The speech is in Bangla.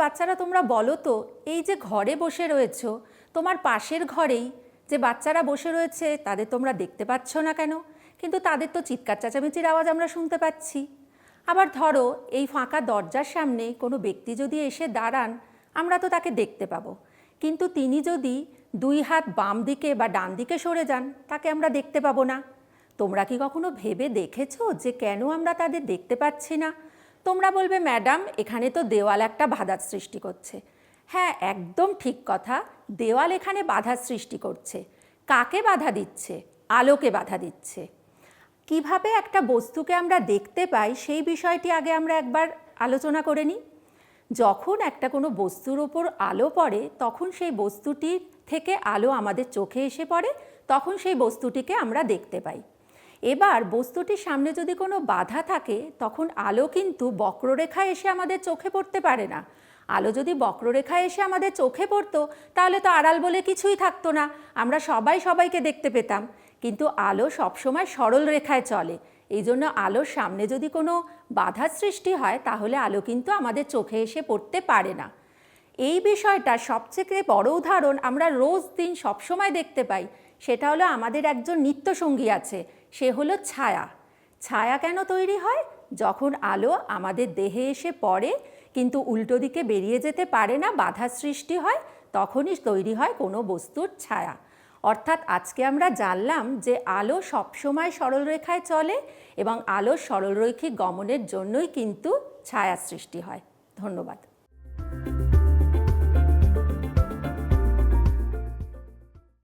বাচ্চারা তোমরা বলো তো, এই যে ঘরে বসে রয়েছো, তোমার পাশের ঘরেই যে বাচ্চারা বসে রয়েছে তাদের তোমরা দেখতে পাচ্ছ না কেন? কিন্তু তাদের তো চিৎকার চেঁচামেচির আওয়াজ আমরা শুনতে পাচ্ছি। আবার ধরো এই ফাঁকা দরজার সামনে কোনো ব্যক্তি যদি এসে দাঁড়ান, আমরা তো তাকে দেখতে পাবো, কিন্তু তিনি যদি 2 হাত বাম দিকে বা ডান দিকে সরে যান, তাকে আমরা দেখতে পাবো না। তোমরা কি কখনো ভেবে দেখেছো যে কেন আমরা তাদের দেখতে পাচ্ছি না? তোমরা বলবে, ম্যাডাম এখানে তো দেওয়াল একটা বাধার সৃষ্টি করছে। হ্যাঁ, একদম ঠিক কথা, দেওয়াল এখানে বাধার সৃষ্টি করছে। কাকে বাধা দিচ্ছে? আলোকে বাধা দিচ্ছে। কিভাবে একটা বস্তুকে আমরা দেখতে পাই সেই বিষয়টি আগে আমরা একবার আলোচনা করে নিই। যখন একটা কোনো বস্তুর ওপর আলো পড়ে, তখন সেই বস্তুটির থেকে আলো আমাদের চোখে এসে পড়ে, তখন সেই বস্তুটিকে আমরা দেখতে পাই। এবার বস্তুটির সামনে যদি কোনো বাধা থাকে, তখন আলো কিন্তু বক্ররেখায় এসে আমাদের চোখে পড়তে পারে না। আলো যদি বক্ররেখায় এসে আমাদের চোখে পড়তো, তাহলে তো আড়াল বলে কিছুই থাকতো না, আমরা সবাই সবাইকে দেখতে পেতাম। কিন্তু আলো সবসময় সরল রেখায় চলে, এই জন্য আলোর সামনে যদি কোনো বাধার সৃষ্টি হয়, তাহলে আলো কিন্তু আমাদের চোখে এসে পড়তে পারে না। এই বিষয়টা সবচেয়ে বড় উদাহরণ আমরা রোজ দিন সবসময় দেখতে পাই। সেটা হলো আমাদের একজন নিত্যসঙ্গী আছে, সে হলো ছায়া। ছায়া কেন তৈরি হয়? যখন আলো আমাদের দেহে এসে পড়ে কিন্তু উল্টো দিকে বেরিয়ে যেতে পারে না, বাধার সৃষ্টি হয়, তখনই তৈরি হয় কোনো বস্তুর ছায়া। অর্থাৎ আজকে আমরা জানলাম যে আলো সবসময় সরলরেখায় চলে এবং আলোর সরলরৈখিক গমনের জন্যই কিন্তু ছায়া সৃষ্টি হয়। ধন্যবাদ।